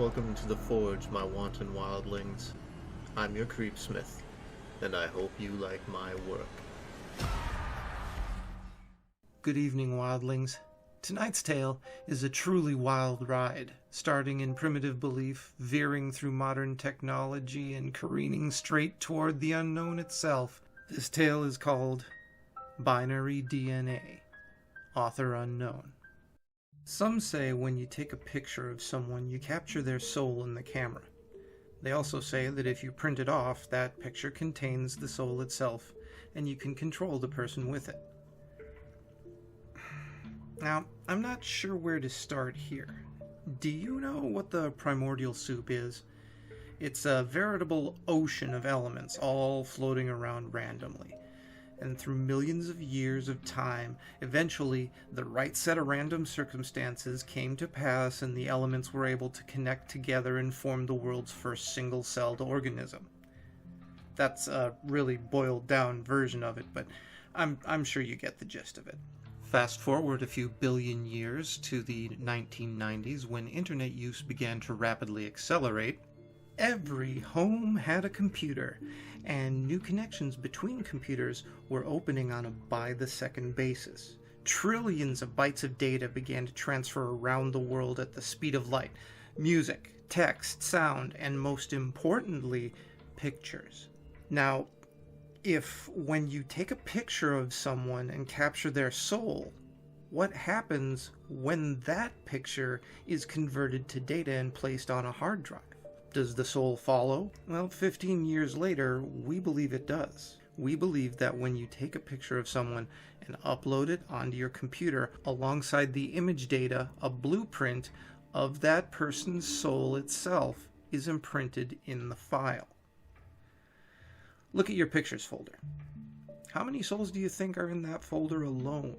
Welcome to the Forge, my wanton wildlings. I'm your creepsmith, and I hope you like my work. Good evening, wildlings. Tonight's tale is a truly wild ride, starting in primitive belief, veering through modern technology, and careening straight toward the unknown itself. This tale is called Binary DNA, author unknown. Some say when you take a picture of someone, you capture their soul in the camera. They also say that if you print it off, that picture contains the soul itself, and you can control the person with it. Now, I'm not sure where to start here. Do you know what the primordial soup is? It's a veritable ocean of elements, all floating around randomly. And through millions of years of time, eventually, the right set of random circumstances came to pass and the elements were able to connect together and form the world's first single-celled organism. That's a really boiled-down version of it, but I'm sure you get the gist of it. Fast forward a few billion years to the 1990s when internet use began to rapidly accelerate. Every home had a computer, and new connections between computers were opening on a by-the-second basis. Trillions of bytes of data began to transfer around the world at the speed of light. Music, text, sound, and most importantly, pictures. Now, when you take a picture of someone and capture their soul, what happens when that picture is converted to data and placed on a hard drive? Does the soul follow? Well, 15 years later, we believe it does. We believe that when you take a picture of someone and upload it onto your computer, alongside the image data, a blueprint of that person's soul itself is imprinted in the file. Look at your pictures folder. How many souls do you think are in that folder alone?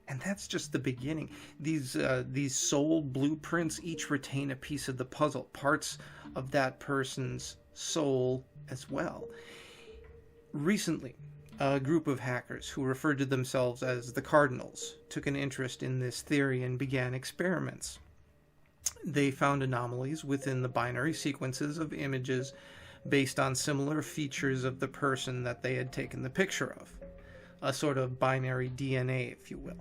And that's just the beginning. These soul blueprints each retain a piece of the puzzle, parts of that person's soul as well. Recently, a group of hackers who referred to themselves as the Cardinals took an interest in this theory and began experiments. They found anomalies within the binary sequences of images based on similar features of the person that they had taken the picture of. A sort of binary DNA, if you will.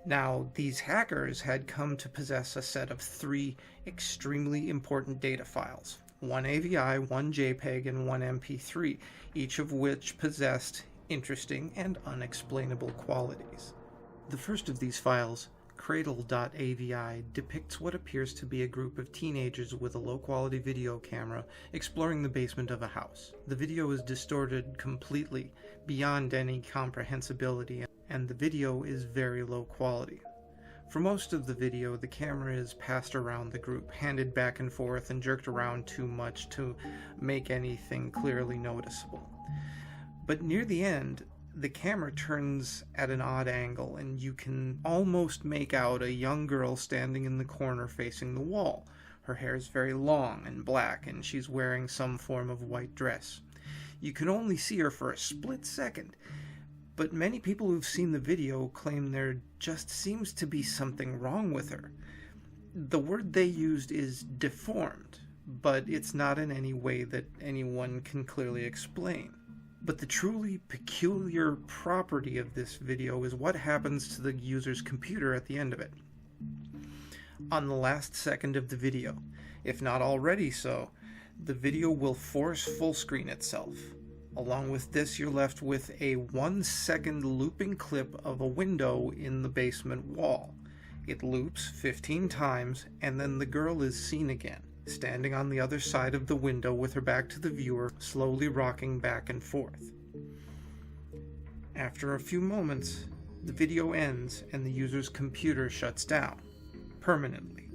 Now, these hackers had come to possess a set of 3 extremely important data files. 1 AVI, 1 JPEG, and 1 MP3, each of which possessed interesting and unexplainable qualities. The first of these files, Cradle.avi, depicts what appears to be a group of teenagers with a low-quality video camera exploring the basement of a house. The video is distorted completely, beyond any comprehensibility, and the video is very low quality. For most of the video, the camera is passed around the group, handed back and forth, and jerked around too much to make anything clearly noticeable. But near the end, the camera turns at an odd angle, and you can almost make out a young girl standing in the corner facing the wall. Her hair is very long and black, and she's wearing some form of white dress. You can only see her for a split second, but many people who've seen the video claim there just seems to be something wrong with her. The word they used is deformed, but it's not in any way that anyone can clearly explain. But the truly peculiar property of this video is what happens to the user's computer at the end of it. On the last second of the video, if not already so, the video will force full screen itself. Along with this, you're left with a 1-second looping clip of a window in the basement wall. It loops 15 times, and then the girl is seen again, standing on the other side of the window with her back to the viewer, slowly rocking back and forth. After a few moments, the video ends and the user's computer shuts down, permanently.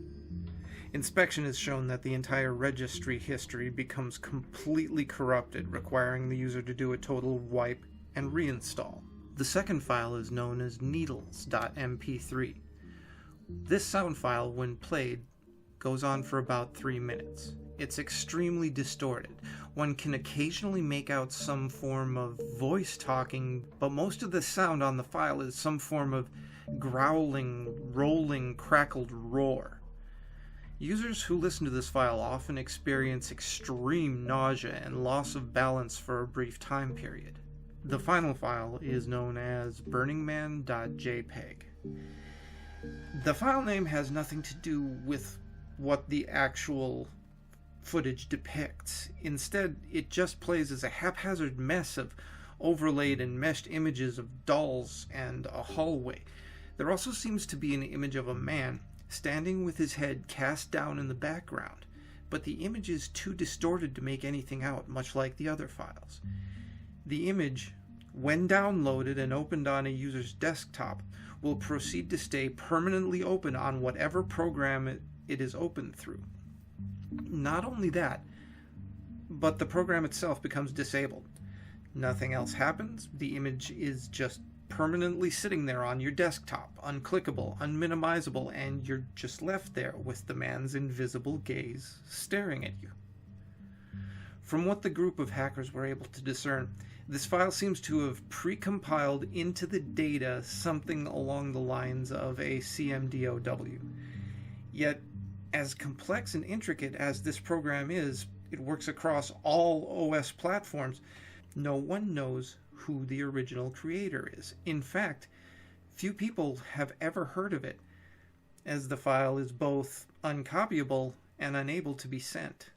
Inspection has shown that the entire registry history becomes completely corrupted, requiring the user to do a total wipe and reinstall. The second file is known as needles.mp3. This sound file, when played, goes on for about 3 minutes. It's extremely distorted. One can occasionally make out some form of voice talking, but most of the sound on the file is some form of growling, rolling, crackled roar. Users who listen to this file often experience extreme nausea and loss of balance for a brief time period. The final file is known as burningman.jpg. The file name has nothing to do with what the actual footage depicts. Instead, it just plays as a haphazard mess of overlaid and meshed images of dolls and a hallway. There also seems to be an image of a man standing with his head cast down in the background, but the image is too distorted to make anything out, much like the other files. The image, when downloaded and opened on a user's desktop, will proceed to stay permanently open on whatever program it is opened through. Not only that, but the program itself becomes disabled. Nothing else happens. The image is just permanently sitting there on your desktop, unclickable, unminimizable, and you're just left there with the man's invisible gaze staring at you. From what the group of hackers were able to discern, this file seems to have pre-compiled into the data something along the lines of a CMDOW. Yet, as complex and intricate as this program is, it works across all OS platforms. No one knows who the original creator is. In fact, few people have ever heard of it, as the file is both uncopyable and unable to be sent.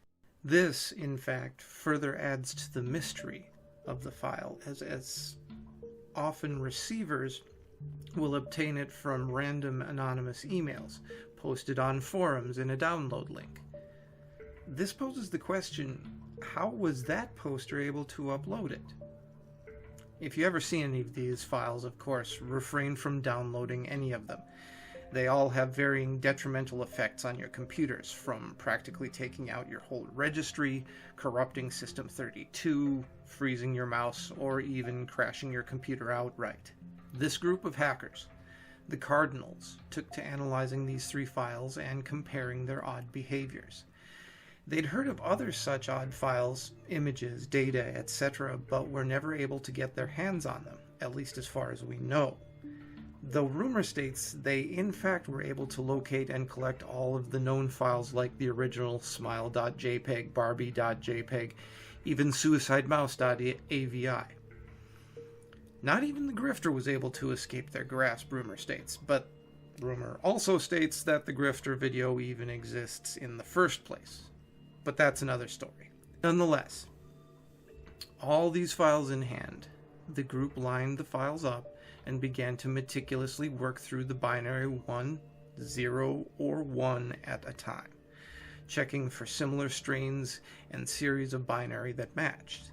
This, in fact, further adds to the mystery of the file, as often receivers will obtain it from random anonymous emails posted on forums in a download link. This poses the question, how was that poster able to upload it? If you ever see any of these files, of course, refrain from downloading any of them. They all have varying detrimental effects on your computers, from practically taking out your whole registry, corrupting System 32, freezing your mouse, or even crashing your computer outright. This group of hackers, the Cardinals, took to analyzing these three files and comparing their odd behaviors. They'd heard of other such odd files, images, data, etc., but were never able to get their hands on them, at least as far as we know. Though rumor states they in fact were able to locate and collect all of the known files like the original smile.jpg, barbie.jpg, even suicidemouse.avi. Not even the grifter was able to escape their grasp, rumor states, but rumor also states that the grifter video even exists in the first place. But that's another story. Nonetheless, all these files in hand, the group lined the files up and began to meticulously work through the binary 1, 0, or 1 at a time, checking for similar strains and series of binary that matched.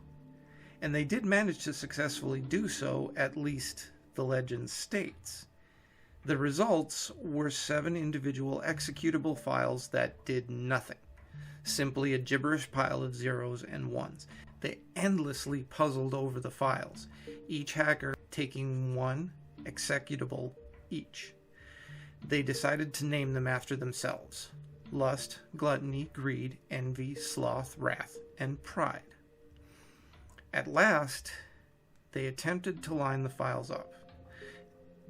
And they did manage to successfully do so, at least the legend states. The results were 7 individual executable files that did nothing. Simply a gibberish pile of zeros and ones. They endlessly puzzled over the files, each hacker taking one executable each. They decided to name them after themselves: lust, gluttony, greed, envy, sloth, wrath, and pride. At last, they attempted to line the files up.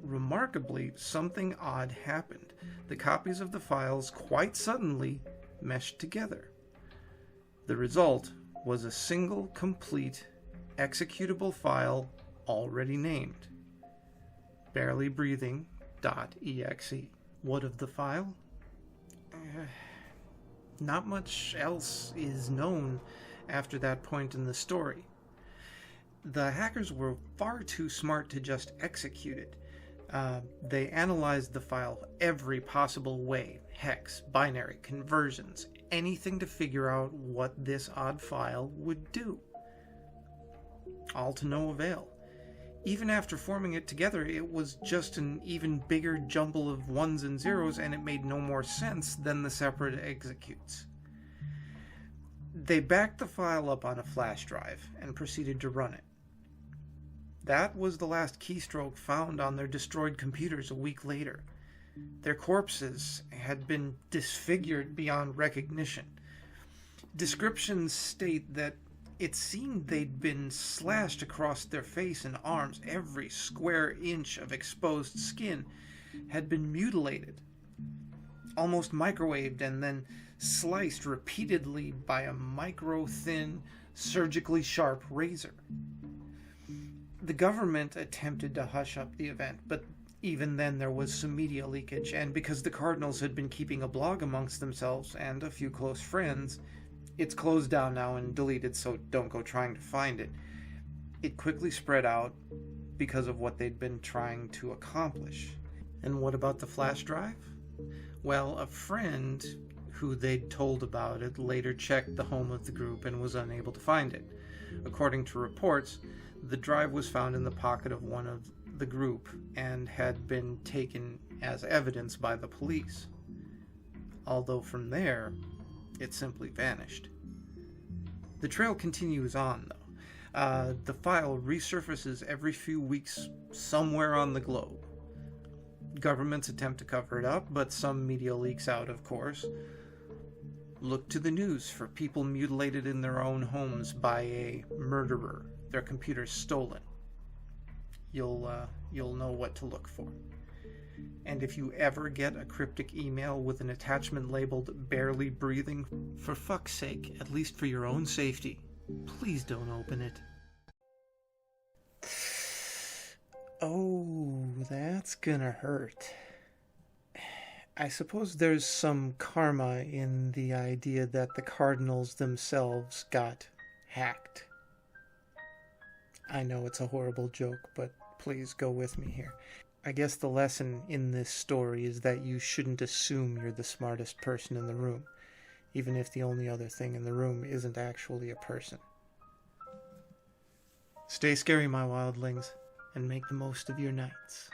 Remarkably, something odd happened. The copies of the files quite suddenly meshed together. The result was a single, complete, executable file already named: barelybreathing.exe. What of the file? Not much else is known after that point in the story. The hackers were far too smart to just execute it. They analyzed the file every possible way: hex, binary, conversions, anything to figure out what this odd file would do. All to no avail. Even after forming it together, it was just an even bigger jumble of ones and zeros, and it made no more sense than the separate executes. They backed the file up on a flash drive and proceeded to run it. That was the last keystroke found on their destroyed computers a week later. Their corpses had been disfigured beyond recognition. Descriptions state that it seemed they'd been slashed across their face and arms. Every square inch of exposed skin had been mutilated. almost microwaved and then sliced repeatedly by a micro-thin, surgically sharp razor. The government attempted to hush up the event, but even then there was some media leakage, and because the Cardinals had been keeping a blog amongst themselves and a few close friends, it's closed down now and deleted, so don't go trying to find it. It quickly spread out because of what they'd been trying to accomplish. And what about the flash drive? Well, a friend who they'd told about it later checked the home of the group and was unable to find it. According to reports, the drive was found in the pocket of one of the group and had been taken as evidence by the police. Although from there, it simply vanished. The trail continues on, though. The file resurfaces every few weeks somewhere on the globe. Governments attempt to cover it up, but some media leaks out, of course. Look to the news for people mutilated in their own homes by a murderer, their computers stolen. You'll know what to look for. And if you ever get a cryptic email with an attachment labeled barely breathing, for fuck's sake, at least for your own safety, please don't open it. Oh, that's gonna hurt. I suppose there's some karma in the idea that the Cardinals themselves got hacked. I know it's a horrible joke, but please go with me here. I guess the lesson in this story is that you shouldn't assume you're the smartest person in the room, even if the only other thing in the room isn't actually a person. Stay scary, my wildlings, and make the most of your nights.